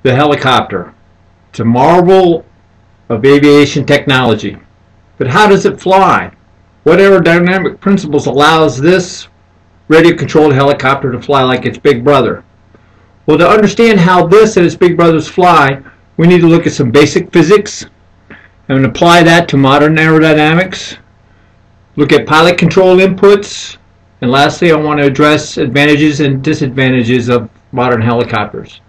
The helicopter. It's a marvel of aviation technology. But how does it fly? What aerodynamic principles allows this radio-controlled helicopter to fly like its big brother? Well, to understand how this and its big brothers fly, we need to look at some basic physics and apply that to modern aerodynamics. Look at pilot control inputs. And lastly, I want to address advantages and disadvantages of modern helicopters.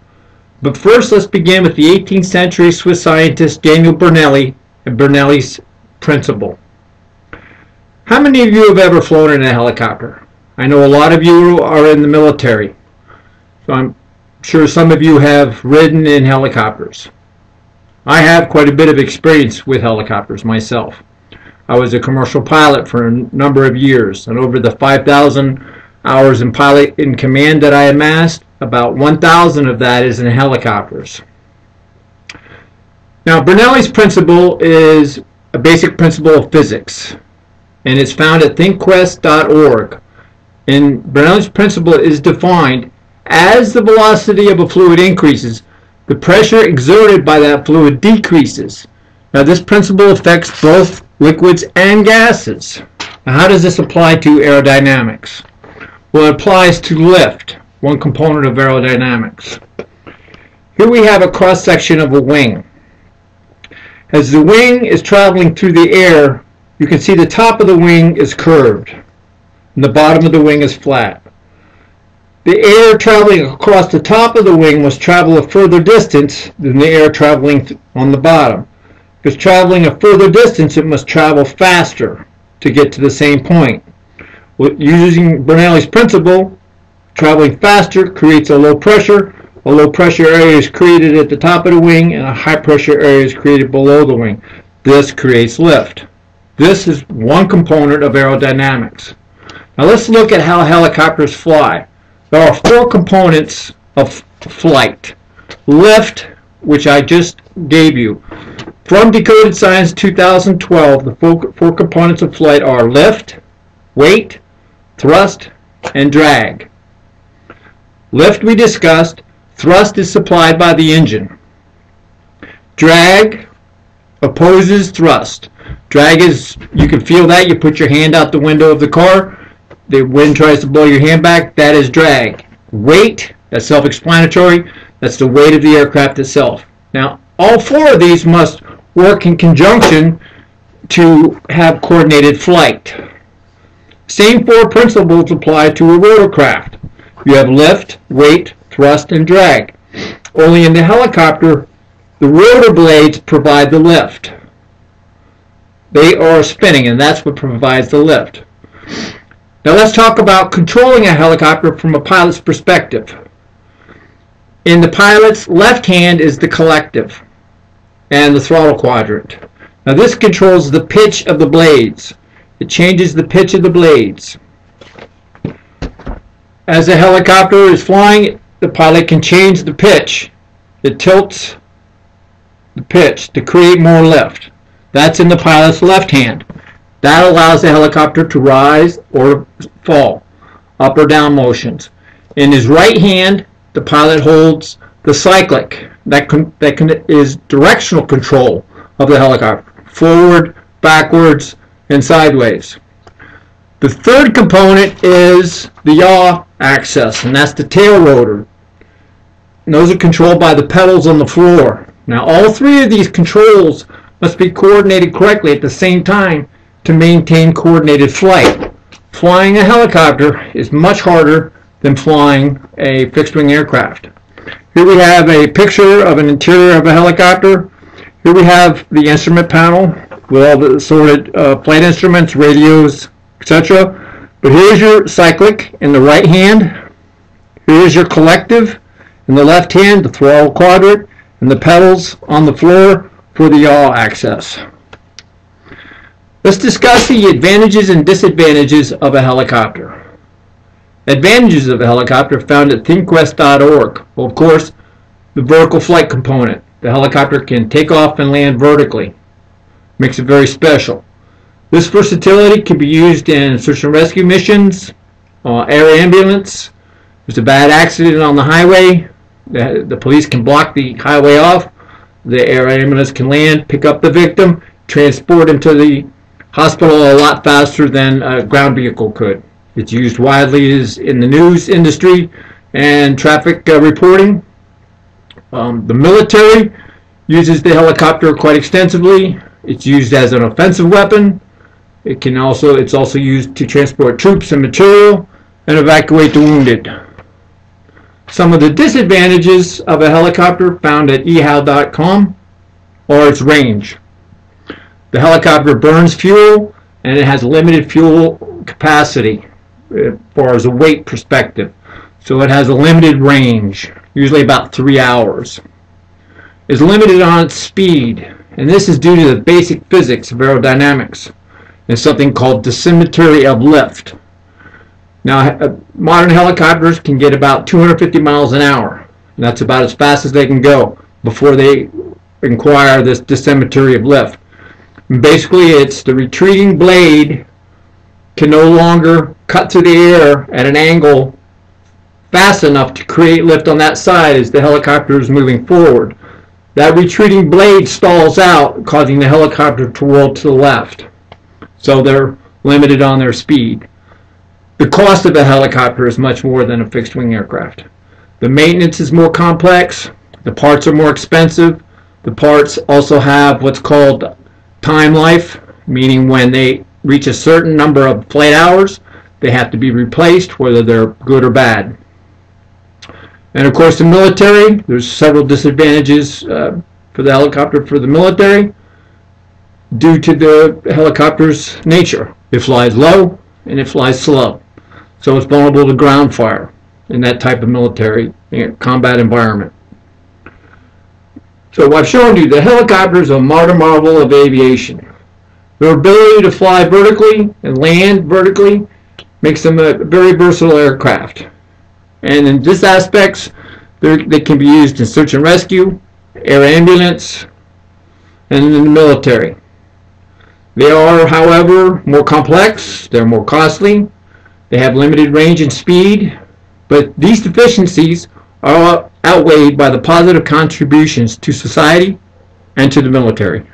But first, let's begin with the 18th century Swiss scientist Daniel Bernoulli and Bernoulli's principle. How many of you have ever flown in a helicopter? I know a lot of you are in the military, so I'm sure some of you have ridden in helicopters. I have quite a bit of experience with helicopters myself. I was a commercial pilot for a number of years, and over the 5,000 hours in pilot in command that I amassed, about 1,000 of that is in helicopters. Now, Bernoulli's principle is a basic principle of physics, and it's found at thinkquest.org. And Bernoulli's principle is defined as the velocity of a fluid increases, the pressure exerted by that fluid decreases. Now, this principle affects both liquids and gases. Now, how does this apply to aerodynamics? Well, it applies to lift, one component of aerodynamics. Here we have a cross-section of a wing. As the wing is traveling through the air, you can see the top of the wing is curved and the bottom of the wing is flat. The air traveling across the top of the wing must travel a further distance than the air traveling on the bottom. If it's traveling a further distance, it must travel faster to get to the same point. Using Bernoulli's principle, traveling faster creates a low pressure. A low pressure area is created at the top of the wing and a high pressure area is created below the wing. This creates lift. This is one component of aerodynamics. Now let's look at how helicopters fly. There are four components of flight. Lift, which I just gave you. From Decoded Science 2012, the four components of flight are lift, weight, thrust, and drag. Lift we discussed. Thrust is supplied by the engine. Drag opposes thrust. Drag is, you can feel that. You put your hand out the window of the car. The wind tries to blow your hand back. That is drag. Weight, that's self-explanatory. That's the weight of the aircraft itself. Now, all four of these must work in conjunction to have coordinated flight. Same four principles apply to a rotorcraft. You have lift, weight, thrust, and drag. Only in the helicopter, the rotor blades provide the lift. They are spinning, and that's what provides the lift. Now let's talk about controlling a helicopter from a pilot's perspective. In the pilot's left hand is the collective and the throttle quadrant. Now this controls the pitch of the blades. It changes the pitch of the blades. As the helicopter is flying, the pilot can change the pitch. It tilts the pitch to create more lift. That's in the pilot's left hand. That allows the helicopter to rise or fall, up or down motions. In his right hand, the pilot holds the cyclic. That is directional control of the helicopter, forward, backwards, and sideways. The third component is the yaw axis, and that's the tail rotor. And those are controlled by the pedals on the floor. Now, all three of these controls must be coordinated correctly at the same time to maintain coordinated flight. Flying a helicopter is much harder than flying a fixed-wing aircraft. Here we have a picture of an interior of a helicopter. Here we have the instrument panel with all the assorted flight instruments, radios, etc. But here's your cyclic in the right hand. Here's your collective in the left hand, the throttle quadrant, and the pedals on the floor for the yaw axis. Let's discuss the advantages and disadvantages of a helicopter. Advantages of a helicopter found at thinkquest.org. Well, of course, the vertical flight component. The helicopter can take off and land vertically. Makes it very special. This versatility can be used in search and rescue missions, air ambulance. There's a bad accident on the highway. The police can block the highway off. The air ambulance can land, pick up the victim, transport him to the hospital a lot faster than a ground vehicle could. It's used widely in the news industry and traffic reporting. The military uses the helicopter quite extensively. It's used as an offensive weapon. It's also used to transport troops and material and evacuate the wounded. Some of the disadvantages of a helicopter found at ehow.com are its range. The helicopter burns fuel and it has limited fuel capacity as far as a weight perspective. So it has a limited range, usually about 3 hours. It's limited on its speed, and this is due to the basic physics of aerodynamics and something called dissimilarity of lift. Now, modern helicopters can get about 250 miles an hour. And that's about as fast as they can go before they acquire this dissimilarity of lift. And basically, it's the retreating blade can no longer cut through the air at an angle fast enough to create lift on that side as the helicopter is moving forward. That retreating blade stalls out, causing the helicopter to roll to the left. So they're limited on their speed. The cost of a helicopter is much more than a fixed-wing aircraft. The maintenance is more complex. The parts are more expensive. The parts also have what's called time life, meaning when they reach a certain number of flight hours, they have to be replaced, whether they're good or bad. And of course, the military, there's several disadvantages for the helicopter for the military due to the helicopter's nature. It flies low and it flies slow. So it's vulnerable to ground fire in that type of military combat environment. So I've shown you the helicopter is a modern marvel of aviation. Their ability to fly vertically and land vertically makes them a very versatile aircraft. And in this aspects, they can be used in search and rescue, air ambulance, and in the military. They are, however, more complex, they're more costly, they have limited range and speed, but these deficiencies are outweighed by the positive contributions to society and to the military.